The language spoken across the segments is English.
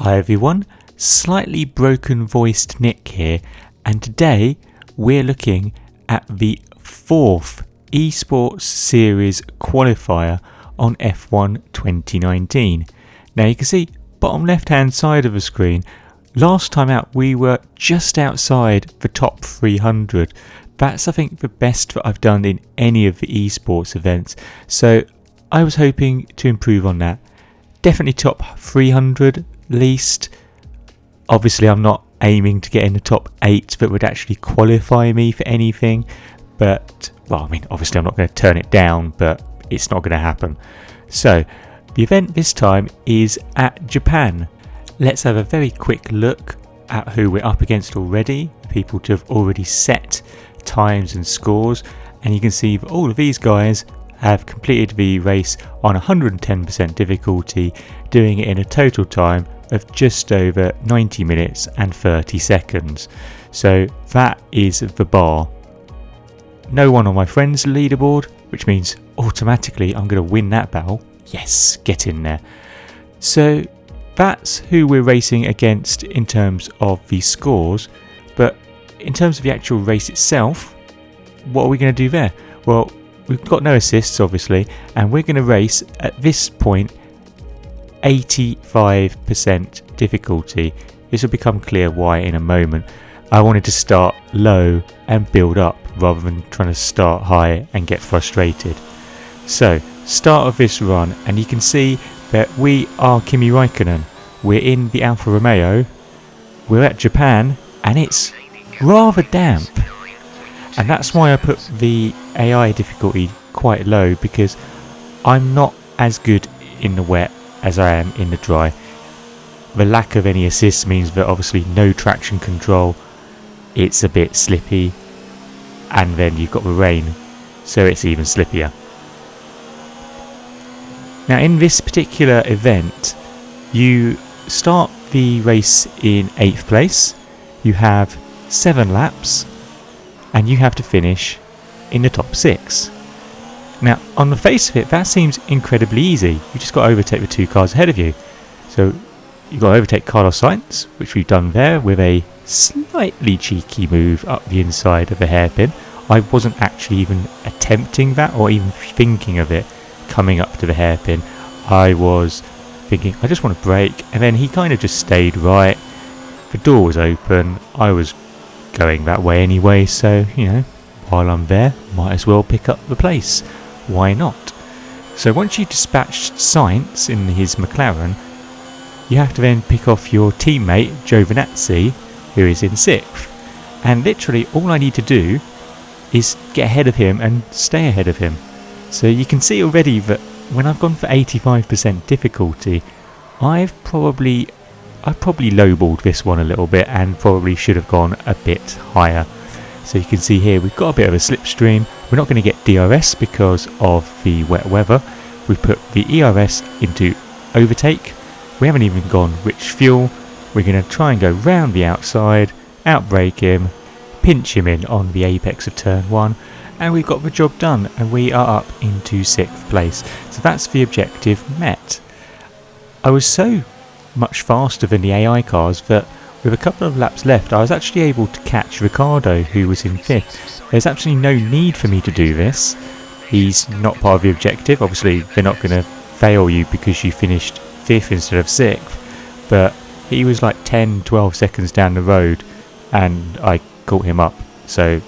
Hi everyone, slightly broken voiced Nick here, and today we're looking at the fourth Esports Series qualifier on F1 2019. Now you can see bottom left hand side of the screen, last time out we were just outside the top 300. That's I think the best that I've done in any of the esports events, so I was hoping to improve on that. Definitely top 300 least. Obviously I'm not aiming to get in the top 8 that would actually qualify me for anything, but well, I mean obviously I'm not going to turn it down, but it's not going to happen. So the event this time is at Japan. Let's have a very quick look at who we're up against already, people to have already set times and scores, and you can see that all of these guys have completed the race on 110% difficulty, doing it in a total time of just over 90 minutes and 30 seconds. So that is the bar. No one on my friend's leaderboard, which means automatically I'm going to win that battle. Yes, get in there. So that's who we're racing against in terms of the scores, but in terms of the actual race itself, what are we going to do there? Well, we've got no assists obviously, and we're going to race at this point 85% difficulty. This will become clear why in a moment. I wanted to start low and build up rather than trying to start high and get frustrated. So, start of this run, and you can see that we are Kimi Raikkonen. We're in the Alfa Romeo, we're at Japan, and it's rather damp. And that's why I put the AI difficulty quite low, because I'm not as good in the wet as I am in the dry. The lack of any assists means that obviously no traction control, it's a bit slippy, and then you've got the rain, so it's even slippier. Now in this particular event, you start the race in 8th place, you have 7 laps, and you have to finish in the top 6. Now on the face of it, that seems incredibly easy. You just got to overtake the 2 cars ahead of you. So you've got to overtake Carlos Sainz, which we've done there with a slightly cheeky move up the inside of the hairpin. I wasn't actually even attempting that or even thinking of it coming up to the hairpin. I was thinking I just want to brake, and then he kind of just stayed right. The door was open, I was going that way anyway, so you know, while I'm there, might as well pick up the place. Why not? So once you dispatched Sainz in his McLaren, you have to then pick off your teammate Giovinazzi, who is in 6th, and literally all I need to do is get ahead of him and stay ahead of him. So you can see already that when I've gone for 85% difficulty, I've probably lowballed this one a little bit and probably should have gone a bit higher. So you can see here we've got a bit of a slipstream. We're not going to get DRS because of the wet weather. We put the ERS into overtake. We haven't even gone which fuel. We're going to try and go round the outside, outbrake him, pinch him in on the apex of turn 1, and we've got the job done, and we are up into 6th place. So that's the objective met. I was so much faster than the AI cars that with a couple of laps left I was actually able to catch Ricardo, who was in 5th. There's absolutely no need for me to do this. He's not part of the objective. Obviously they're not going to fail you because you finished 5th instead of 6th, but he was like 10-12 seconds down the road and I caught him up, so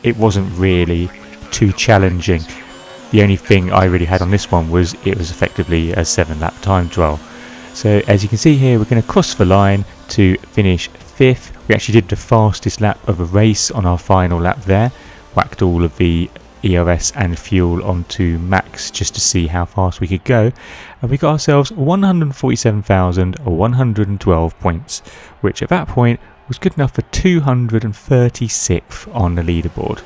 it wasn't really too challenging. The only thing I really had on this one was it was effectively a 7-lap time trial. So as you can see here, we're going to cross the line to finish 5th. We actually did the fastest lap of a race on our final lap there. Whacked all of the ERS and fuel onto max just to see how fast we could go. And we got ourselves 147,112 points, which at that point was good enough for 236th on the leaderboard.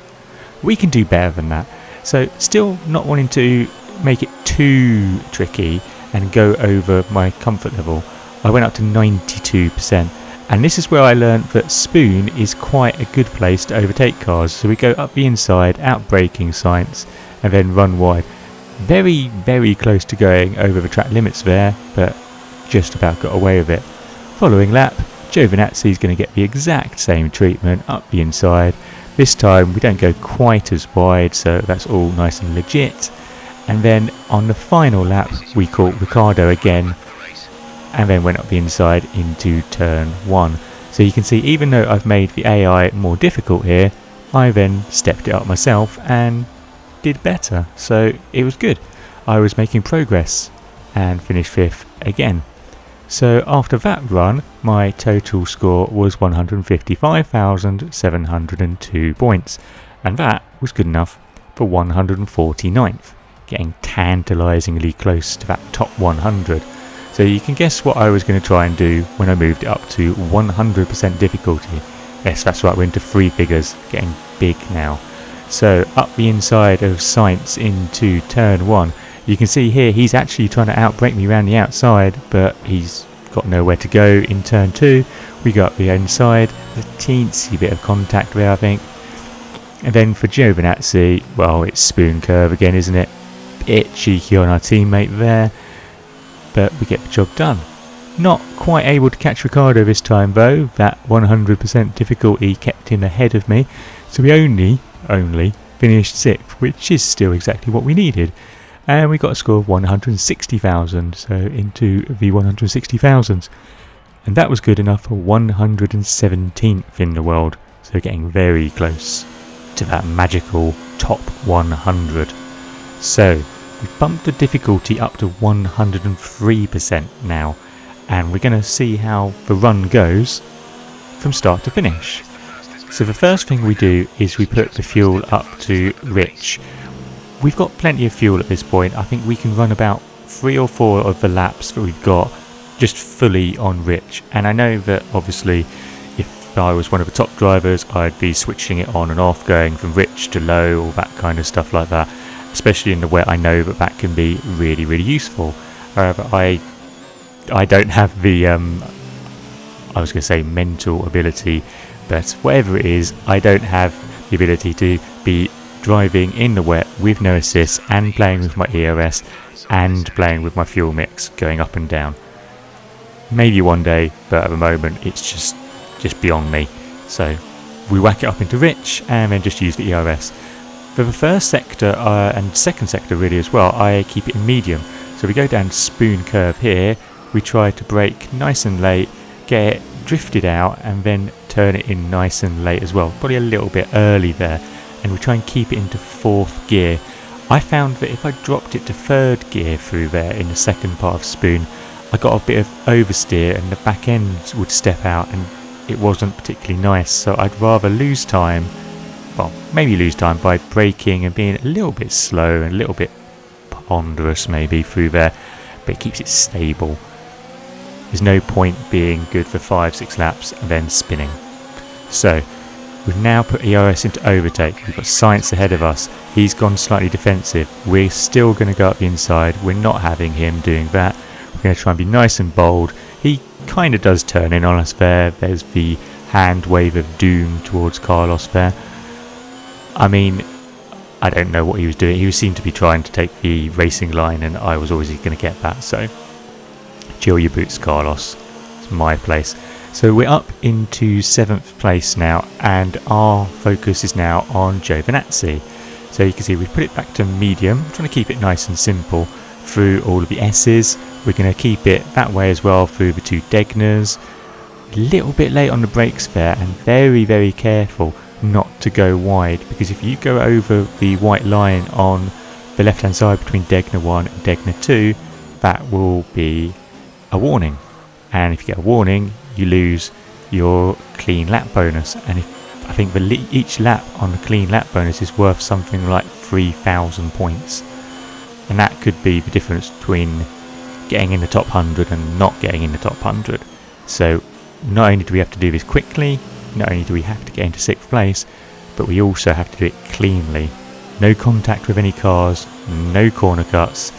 We can do better than that. So still not wanting to make it too tricky and go over my comfort level, I went up to 92%, and this is where I learned that Spoon is quite a good place to overtake cars. So we go up the inside, out braking Sainz, and then run wide. Very, very close to going over the track limits there, but just about got away with it. Following lap, Giovinazzi is going to get the exact same treatment up the inside. This time we don't go quite as wide, so that's all nice and legit. And then on the final lap we caught Ricciardo again, and then went up the inside into turn 1. So you can see, even though I've made the AI more difficult here, I then stepped it up myself and did better. So it was good. I was making progress and finished 5th again. So after that run, my total score was 155,702 points, and that was good enough for 149th, getting tantalisingly close to that top 100. So you can guess what I was going to try and do when I moved it up to 100% difficulty. Yes, that's right, we're into 3 figures, getting big now. So up the inside of Sainz into turn 1. You can see here he's actually trying to outbrake me around the outside, but he's got nowhere to go in turn 2. We got up the inside, a teensy bit of contact there, I think. And then for Giovinazzi, well, it's spoon curve again, isn't it? Bit cheeky on our teammate there, but we get the job done. Not quite able to catch Ricciardo this time though. That 100% difficulty kept him ahead of me, so we only finished 6th, which is still exactly what we needed. And we got a score of 160,000, so into the 160,000s. And that was good enough for 117th in the world, so getting very close to that magical top 100. So we've bumped the difficulty up to 103% now, and we're going to see how the run goes from start to finish. So the first thing we do is we put the fuel up to rich. We've got plenty of fuel at this point. I think we can run about 3 or 4 of the laps that we've got just fully on rich. And I know that obviously if I was one of the top drivers, I'd be switching it on and off, going from rich to low, all that kind of stuff like that. Especially in the wet, I know that that can be really, really useful. However, I don't have the, I was going to say mental ability, but whatever it is, I don't have the ability to be driving in the wet with no assist and playing with my ERS and playing with my fuel mix going up and down. Maybe one day, but at the moment it's just beyond me. So we whack it up into rich and then just use the ERS. For the first sector and second sector really as well, I keep it in medium. So we go down spoon curve here, we try to brake nice and late, get it drifted out and then turn it in nice and late as well, probably a little bit early there, and we try and keep it into 4th gear. I found that if I dropped it to 3rd gear through there in the second part of spoon, I got a bit of oversteer and the back end would step out and it wasn't particularly nice. So I'd rather lose time, well, maybe lose time by braking and being a little bit slow and a little bit ponderous maybe through there, but it keeps it stable. There's no point being good for 5-6 laps and then spinning. So we've now put ERS into overtake. We've got Sainz ahead of us. He's gone slightly defensive. We're still going to go up the inside. We're not having him doing that. We're going to try and be nice and bold. He kind of does turn in on us there. There's the hand wave of doom towards Carlos there. I mean, I don't know what he was doing. He seemed to be trying to take the racing line and I was always going to get that. So chill your boots, Carlos. It's my place. So we're up into 7th place now, and our focus is now on Giovinazzi. So you can see we've put it back to medium, I'm trying to keep it nice and simple through all of the S's. We're going to keep it that way as well through the 2 Degners. A little bit late on the brakes there, and very, very careful not to go wide, because if you go over the white line on the left hand side between Degner 1 and Degner 2, that will be a warning. And if you get a warning, you lose your clean lap bonus, and I think each lap on the clean lap bonus is worth something like 3,000 points, and that could be the difference between getting in the top 100 and not getting in the top 100. So not only do we have to do this quickly, not only do we have to get into 6th place, but we also have to do it cleanly. No contact with any cars, no corner cuts,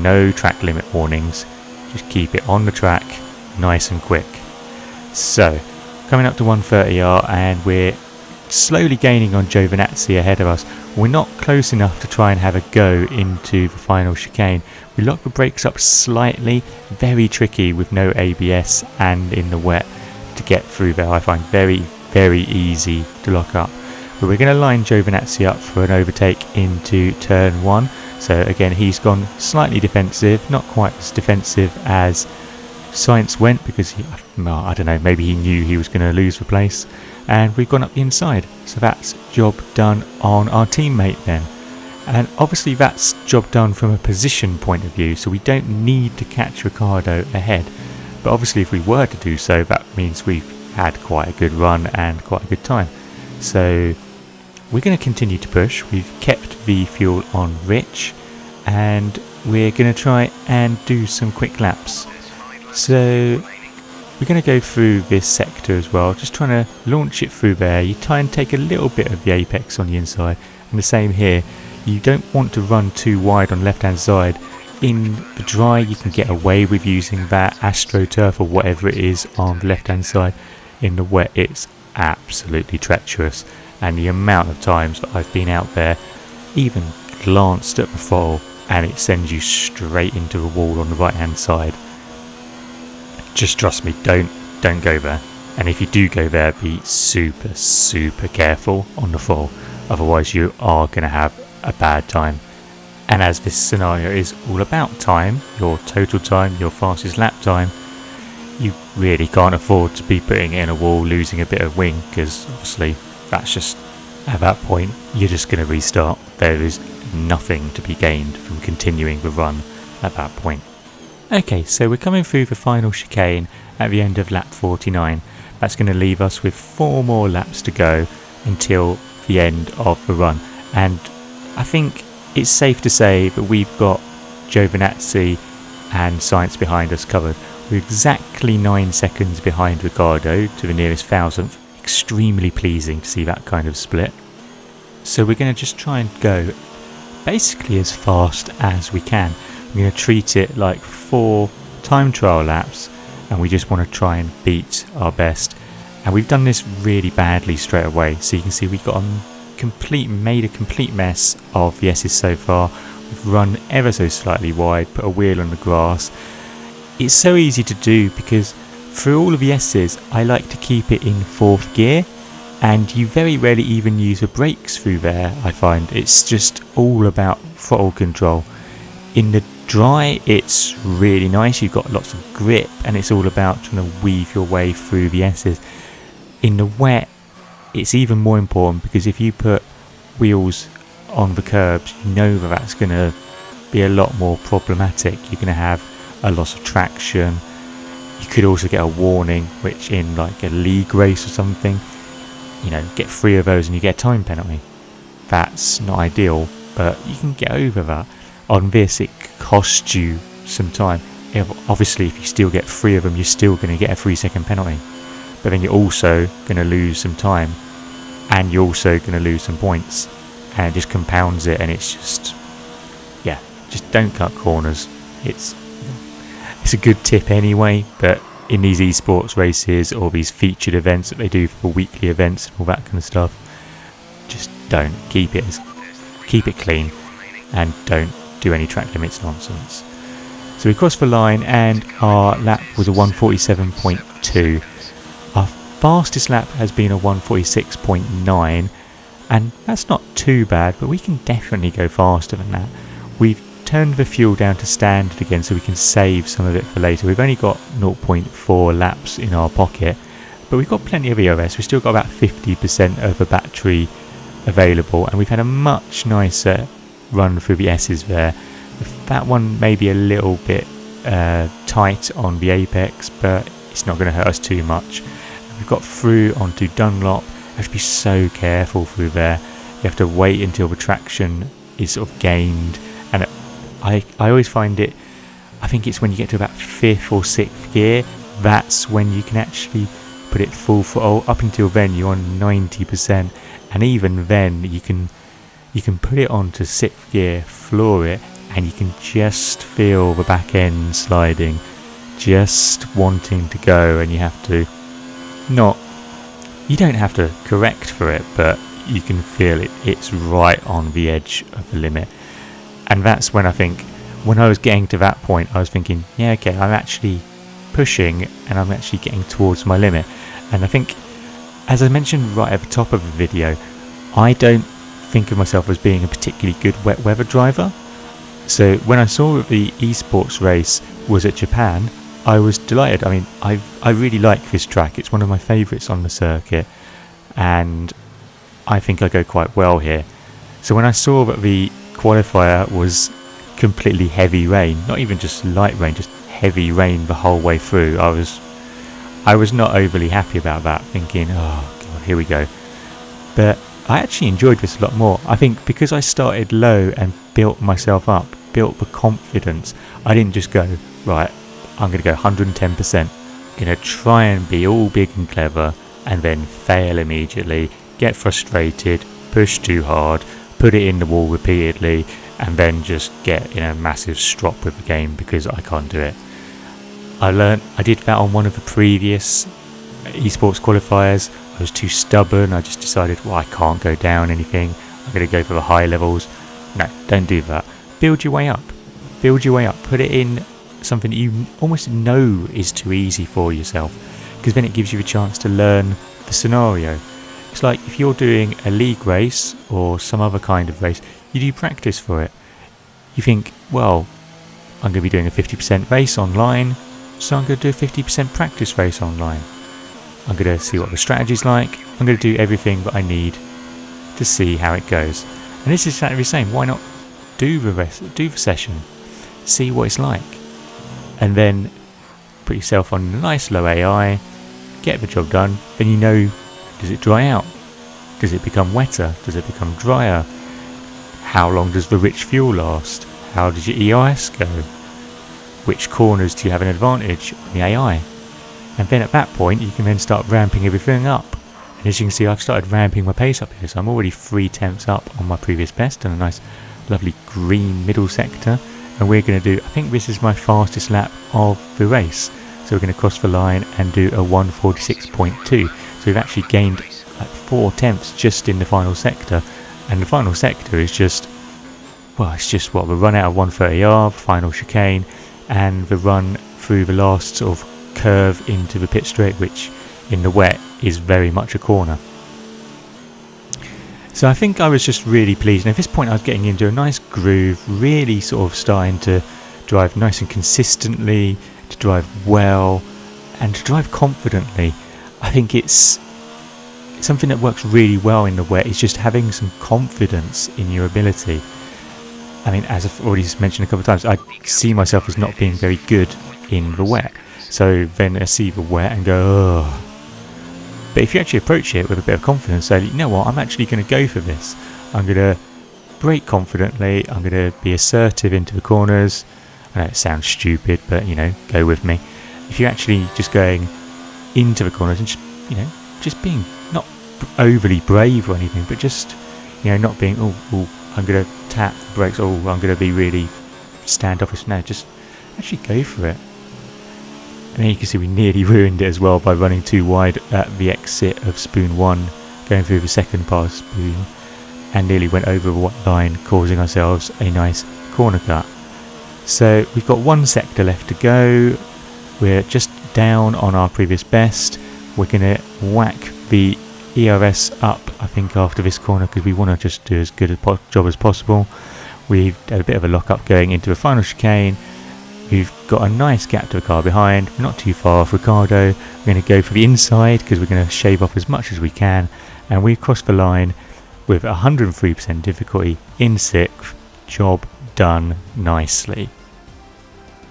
no track limit warnings, just keep it on the track nice and quick. So coming up to 130R, and we're slowly gaining on Giovinazzi ahead of us. We're not close enough to try and have a go into the final chicane. We lock the brakes up slightly, very tricky with no ABS and in the wet to get through there. I find very, very easy to lock up. But we're going to line Giovinazzi up for an overtake into turn 1. So again, he's gone slightly defensive, not quite as defensive as Sainz went, because I don't know, maybe he knew he was going to lose the place, and we've gone up the inside. So that's job done on our teammate then. And obviously that's job done from a position point of view, so we don't need to catch Ricciardo ahead. But obviously if we were to do so, that means we've had quite a good run and quite a good time. So we're going to continue to push. We've kept the fuel on rich, and we're going to try and do some quick laps. So we're going to go through this sector as well, just trying to launch it through there. You try and take a little bit of the apex on the inside, and the same here. You don't want to run too wide on the left hand side. In the dry you can get away with using that AstroTurf or whatever it is on the left hand side. In the wet it's absolutely treacherous, and the amount of times that I've been out there, even glanced at the throttle, and it sends you straight into the wall on the right hand side. Just trust me, don't go there. And if you do go there, be super careful on the fall, otherwise you are going to have a bad time. And as this scenario is all about time, your total time, your fastest lap time, you really can't afford to be putting it in a wall, losing a bit of wing, because obviously that's just, at that point you're just going to restart. There is nothing to be gained from continuing the run at that point. Okay, so we're coming through the final chicane at the end of lap 49. That's going to leave us with 4 more laps to go until the end of the run, and I think it's safe to say that we've got Giovinazzi and Sainz behind us covered. We're exactly 9 seconds behind Ricciardo to the nearest thousandth. Extremely pleasing to see that kind of split. So we're going to just try and go basically as fast as we can. We're going to treat it like 4 time trial laps, and we just want to try and beat our best. And we've done this really badly straight away. So you can see we've got made a complete mess of the S's so far. We've run ever so slightly wide, put a wheel on the grass. It's so easy to do because through all of the S's I like to keep it in 4th gear, and you very rarely even use the brakes through there. I find it's just all about throttle control. In the dry it's really nice, you've got lots of grip, and it's all about trying to weave your way through the S's. In the wet it's even more important, because if you put wheels on the curbs, you know that that's going to be a lot more problematic. You're going to have a loss of traction. You could also get a warning, which in like a league race or something, you know, get 3 of those and you get a time penalty. That's not ideal, but you can get over that. On this it costs you some time. Obviously if you still get 3 of them, you're still going to get a 3-second penalty, but then you're also going to lose some time, and you're also going to lose some points, and it just compounds it. And it's just, yeah, just don't cut corners. It's a good tip anyway, but in these esports races or these featured events that they do for weekly events and all that kind of stuff, just don't. Keep it clean, and don't do any track limits nonsense. So we crossed the line, and our lap was a 147.2. Our fastest lap has been a 146.9, and that's not too bad, but we can definitely go faster than that. We've turned the fuel down to standard again so we can save some of it for later. We've only got 0.4 laps in our pocket, but we've got plenty of EOS. We've still got about 50% of the battery available, and we've had a much nicer run through the S's there. That one may be a little bit tight on the apex, but it's not going to hurt us too much. We've got through onto Dunlop. You have to be so careful through there. You have to wait until the traction is sort of gained, and I always find it, I think it's when you get to about 5th or 6th gear, that's when you can actually put it full throttle. Up until then you're on 90%, and even then you can put it onto 6th gear, floor it, and you can just feel the back end sliding, just wanting to go, and you have to not You don't have to correct for it, but you can feel it's right on the edge of the limit. And that's when I think, when I was getting to that point, I was thinking, yeah, okay, I'm actually pushing and I'm actually getting towards my limit. And I think, as I mentioned right at the top of the video, I don't think of myself as being a particularly good wet weather driver. So when I saw that the esports race was at Japan, I was delighted. I mean, I really like this track. It's one of my favourites on the circuit, and I think I go quite well here. So when I saw that the qualifier was completely heavy rain, not even just light rain, just heavy rain the whole way through, I was not overly happy about that, thinking, oh god, here we go. But I actually enjoyed this a lot more. I think because I started low and built myself up, built the confidence, I didn't just go, right, I'm going to go 110%, going to try and be all big and clever, and then fail immediately, get frustrated, push too hard, put it in the wall repeatedly, and then just get in a massive strop with the game because I can't do it. I did that on one of the previous esports qualifiers. I was too stubborn. I just decided, well, I can't go down anything. I'm going to go for the high levels. No, don't do that. Build your way up. Build your way up. Put it in something that you almost know is too easy for yourself, because then it gives you a chance to learn the scenario. It's like if you're doing a league race or some other kind of race, you do practice for it. You think, well, I'm going to be doing a 50% race online, so I'm going to do a 50% practice race online. I'm going to see what the strategy's like. I'm going to do everything that I need to see how it goes. And this is exactly the same. Why not do the session, see what it's like, and then put yourself on a nice low AI, get the job done. Then you know, does it dry out? Does it become wetter? Does it become drier? How long does the rich fuel last? How does your EIS go? Which corners do you have an advantage on the AI? And then at that point you can then start ramping everything up. And as you can see, I've started ramping my pace up here, so I'm already 3/10 up on my previous best and a nice lovely green middle sector. And we're going to do, I think this is my fastest lap of the race, so we're going to cross the line and do a 1:46.2. So we've actually gained like 4/10 just in the final sector. And the final sector is just, well, it's just what, the run out of 130R, final chicane, and the run through the last sort of curve into the pit straight, which in the wet is very much a corner. So I think I was just really pleased, and at this point I was getting into a nice groove, really sort of starting to drive nice and consistently, to drive well, and to drive confidently. I think it's something that works really well in the wet, is just having some confidence in your ability. I mean, as I've already mentioned a couple of times, I see myself as not being very good in the wet. So then I see the wet and go, ugh. But if you actually approach it with a bit of confidence, say, you know what, I'm actually going to go for this. I'm going to brake confidently. I'm going to be assertive into the corners. I know it sounds stupid, but, you know, go with me. If you're actually just going into the corners and just, you know, just being not overly brave or anything, but just, you know, not being, oh, I'm going to tap the brakes, oh, I'm going to be really standoffish. No, just actually go for it. And then you can see we nearly ruined it as well by running too wide at the exit of spoon 1, going through the second pass spoon, and nearly went over the white line, causing ourselves a nice corner cut. So we've got one sector left to go. We're just down on our previous best. We're going to whack the ERS up, I think, after this corner, because we want to just do as good a job as possible. We've had a bit of a lock up going into the final chicane. We've got a nice gap to the car behind, not too far off Ricardo. We're going to go for the inside because we're going to shave off as much as we can, and we've crossed the line with 103% difficulty in 6th. Job done nicely.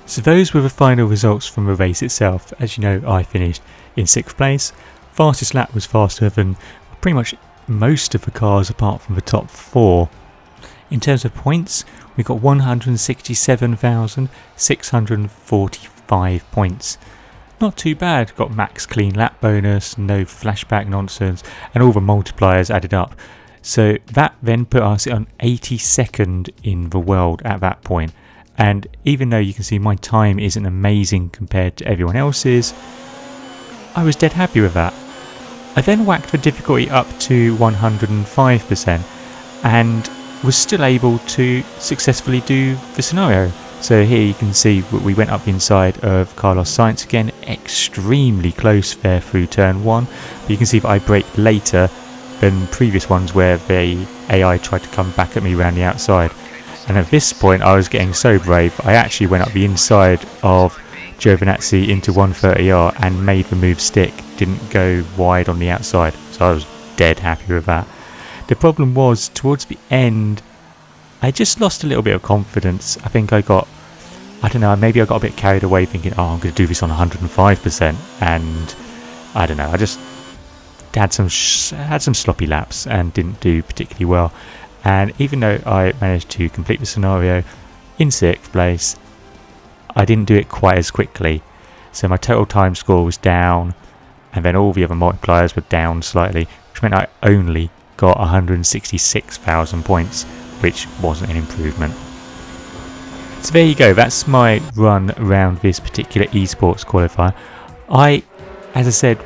So those were the final results from the race itself. As you know, I finished in 6th place. Fastest lap was faster than pretty much most of the cars apart from the top 4. In terms of points, we got 167,645 points. Not too bad. Got max clean lap bonus, no flashback nonsense, and all the multipliers added up. So that then put us on 82nd in the world at that point. And even though you can see my time isn't amazing compared to everyone else's, I was dead happy with that. I then whacked the difficulty up to 105% and was still able to successfully do the scenario. So here you can see we went up the inside of Carlos Sainz again, extremely close there through turn 1, but you can see that I braked later than previous ones where the AI tried to come back at me around the outside. And at this point I was getting so brave, I actually went up the inside of Giovinazzi into 130R and made the move stick, didn't go wide on the outside, so I was dead happy with that. The problem was towards the end I just lost a little bit of confidence. I think I don't know, maybe I got a bit carried away thinking, oh, I'm going to do this on 105%, and I don't know, I just had some sloppy laps and didn't do particularly well. And even though I managed to complete the scenario in 6th place, I didn't do it quite as quickly. So my total time score was down, and then all the other multipliers were down slightly, which meant I only got 166,000 points, which wasn't an improvement. So there you go, that's my run around this particular esports qualifier. As I said,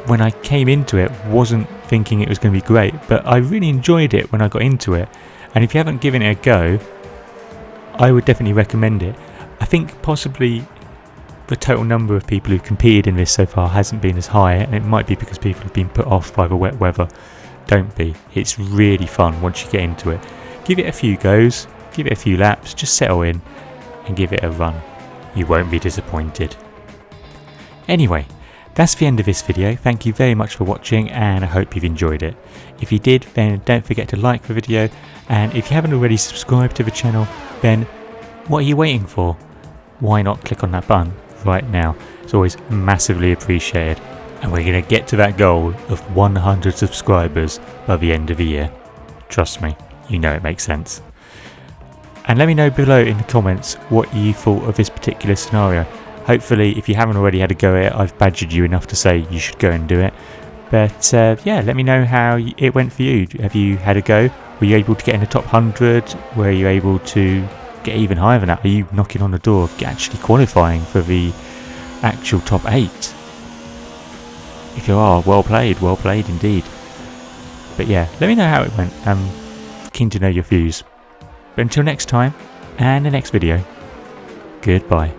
when I came into it, wasn't thinking it was going to be great, but I really enjoyed it when I got into it, and if you haven't given it a go, I would definitely recommend it. I think possibly the total number of people who've competed in this so far hasn't been as high, and it might be because people have been put off by the wet weather. Don't be, it's really fun once you get into it. Give it a few goes, give it a few laps, just settle in and give it a run. You won't be disappointed. Anyway, that's the end of this video. Thank you very much for watching, and I hope you've enjoyed it. If you did, then don't forget to like the video, and if you haven't already subscribed to the channel, then what are you waiting for? Why not click on that button right now? It's always massively appreciated, and we're going to get to that goal of 100 subscribers by the end of the year. Trust me, you know it makes sense. And let me know below in the comments what you thought of this particular scenario. Hopefully, if you haven't already had a go at it, I've badgered you enough to say you should go and do it. But yeah, let me know how it went for you. Have you had a go? Were you able to get in the top 100? Were you able to get even higher than that? Are you knocking on the door of actually qualifying for the actual top 8? If you are, well played indeed. But yeah, let me know how it went. I'm keen to know your views. But until next time, and the next video, goodbye.